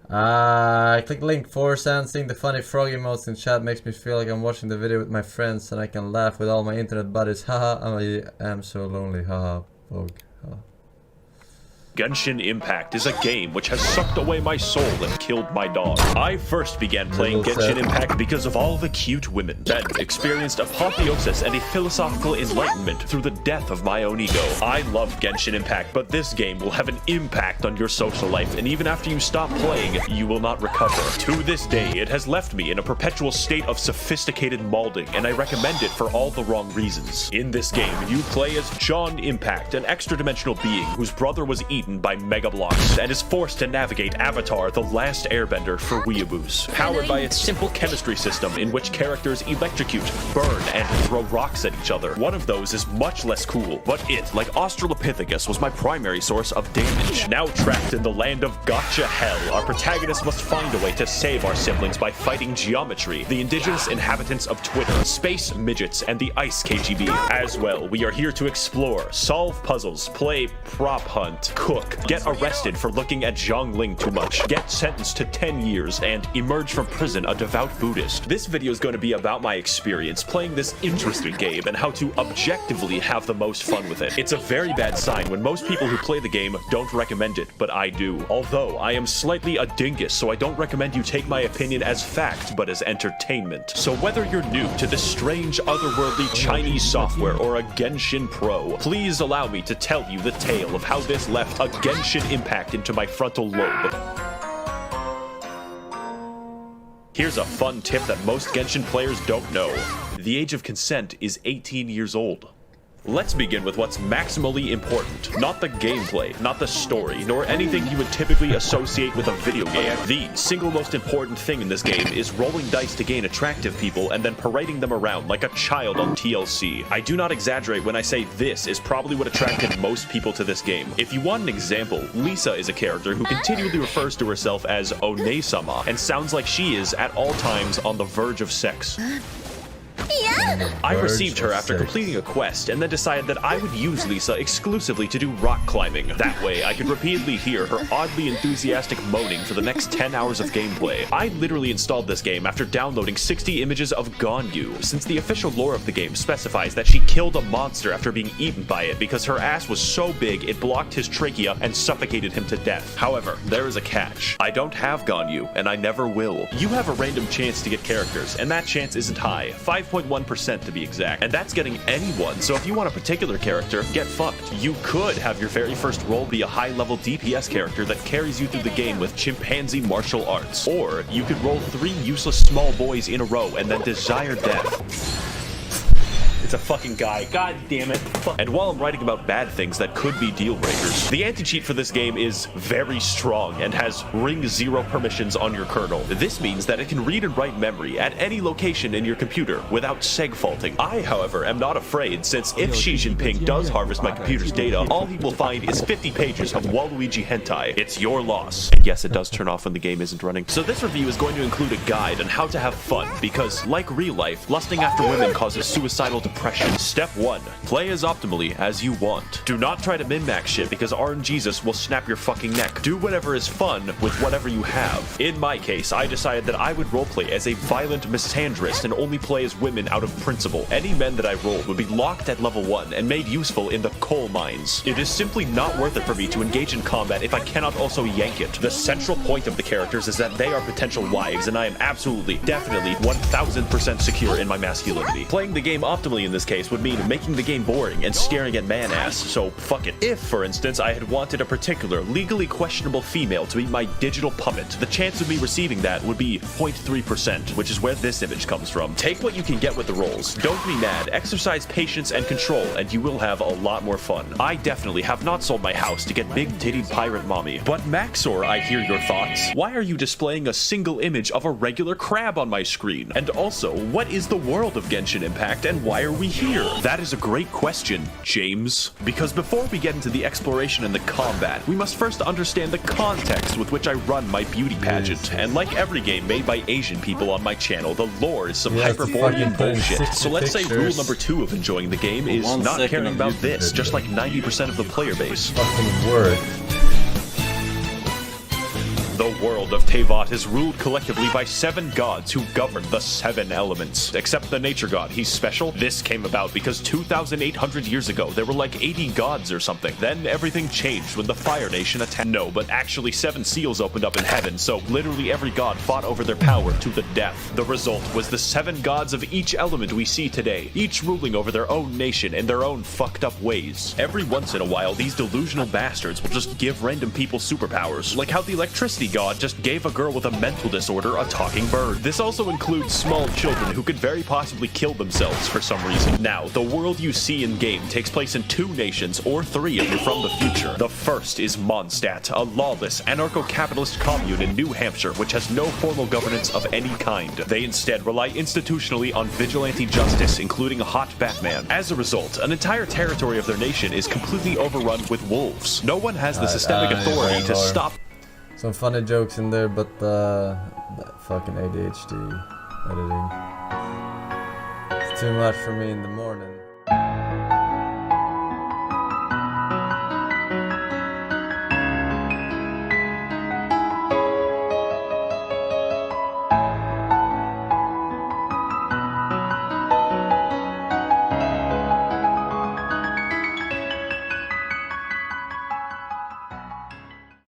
Click link Forsen. Seeing the funny frog emotes in chat makes me feel like I'm watching the video with my friends and I can laugh with all my internet buddies. Haha, I am so lonely. Haha, Vogue. Haha. Genshin Impact is a game which has sucked away my soul and killed my dog. I first began playing Genshin Impact because of all the cute women, then experienced apotheosis and a philosophical enlightenment through the death of my own ego. I love Genshin Impact, but this game will have an impact on your social life, and even after you stop playing, you will not recover. To this day, it has left me in a perpetual state of sophisticated maulding, and I recommend it for all the wrong reasons. In this game, you play as John Impact, an extra-dimensional being whose brother was eaten by Mega Blocks and is forced to navigate Avatar: The Last Airbender for weeaboos. Powered by its simple chemistry system in which characters electrocute, burn, and throw rocks at each other. One of those is much less cool, but it, like Australopithecus, was my primary source of damage. Now trapped in the land of gotcha hell, our protagonist must find a way to save our siblings by fighting geometry, the indigenous inhabitants of Twitter, space midgets, and the ice KGB. As well, we are here to explore, solve puzzles, play prop hunt, cook, get arrested for looking at Zhongling too much, get sentenced to 10 years, and emerge from prison a devout Buddhist. This video is going to be about my experience playing this interesting game and how to objectively have the most fun with it. It's a very bad sign when most people who play the game don't recommend it, but I do. Although I am slightly a dingus, so I don't recommend you take my opinion as fact, but as entertainment. So whether you're new to this strange, otherworldly Chinese software or a Genshin pro, please allow me to tell you the tale of how this left a Genshin impact into my frontal lobe. Here's a fun tip that most Genshin players don't know. The age of consent is 18 years old. Let's begin with what's maximally important. Not the gameplay, not the story, nor anything you would typically associate with a video game. The single most important thing in this game is rolling dice to gain attractive people and then parading them around like a child on TLC. I do not exaggerate when I say this is probably what attracted most people to this game. If you want an example, Lisa is a character who continually refers to herself as One-sama and sounds like she is at all times on the verge of sex. I received her after completing a quest and then decided that I would use Lisa exclusively to do rock climbing. That way, I could repeatedly hear her oddly enthusiastic moaning for the next 10 hours of gameplay. I literally installed this game after downloading 60 images of Ganyu, since the official lore of the game specifies that she killed a monster after being eaten by it because her ass was so big it blocked his trachea and suffocated him to death. However, there is a catch. I don't have Ganyu, and I never will. You have a random chance to get characters, and that chance isn't high. 5.1% to be exact, and that's getting anyone, so if you want a particular character, get fucked. You could have your very first role be a high-level DPS character that carries you through the game with chimpanzee martial arts, or you could roll 3 useless small boys in a row and then desire death. It's a fucking guy. God damn it. And while I'm writing about bad things that could be deal breakers, the anti-cheat for this game is very strong and has ring 0 permissions on your kernel. This means that it can read and write memory at any location in your computer without seg faulting. I, however, am not afraid, since if Xi Jinping does harvest my computer's data, all he will find is 50 pages of Waluigi hentai. It's your loss. And yes, it does turn off when the game isn't running. So this review is going to include a guide on how to have fun, because like real life, lusting after women causes suicidal depression. Step 1. Play as optimally as you want. Do not try to min-max shit because RNGesus will snap your fucking neck. Do whatever is fun with whatever you have. In my case, I decided that I would roleplay as a violent misandrist and only play as women out of principle. Any men that I rolled would be locked at level 1 and made useful in the coal mines. It is simply not worth it for me to engage in combat if I cannot also yank it. The central point of the characters is that they are potential wives, and I am absolutely, definitely, 1000% secure in my masculinity. Playing the game optimally in this case would mean making the game boring and staring at man-ass, so fuck it. If, for instance, I had wanted a particular, legally questionable female to be my digital puppet, the chance of me receiving that would be 0.3%, which is where this image comes from. Take what you can get with the roles. Don't be mad, exercise patience and control, and you will have a lot more fun. I definitely have not sold my house to get big-tittied pirate mommy. But Maxor, I hear your thoughts. Why are you displaying a single image of a regular crab on my screen? And also, what is the world of Genshin Impact, and why are we here? That is a great question, James. Because before we get into the exploration and the combat, we must first understand the context with which I run my beauty pageant. And like every game made by Asian people on my channel, the lore is some Hyperborean bullshit. So let's say rule number 2 of enjoying the game is not caring about this, just like 90% of the player base. Fucking word. The world of Teyvat is ruled collectively by 7 gods who govern the 7 elements. Except the nature god, he's special. This came about because 2,800 years ago, there were like 80 gods or something. Then everything changed when the Fire Nation attacked. No, but actually 7 seals opened up in heaven, so literally every god fought over their power to the death. The result was the 7 gods of each element we see today, each ruling over their own nation in their own fucked up ways. Every once in a while, these delusional bastards will just give random people superpowers, like how the electricity god just gave a girl with a mental disorder a talking bird. This also includes small children who could very possibly kill themselves for some reason. Now, the world you see in-game takes place in 2 nations, or 3 if you're from the future. The first is Mondstadt, a lawless, anarcho-capitalist commune in New Hampshire which has no formal governance of any kind. They instead rely institutionally on vigilante justice, including a hot Batman. As a result, an entire territory of their nation is completely overrun with wolves. No one has the systemic authority to stop. Some funny jokes in there, but that fucking ADHD editing. It's too much for me in the morning.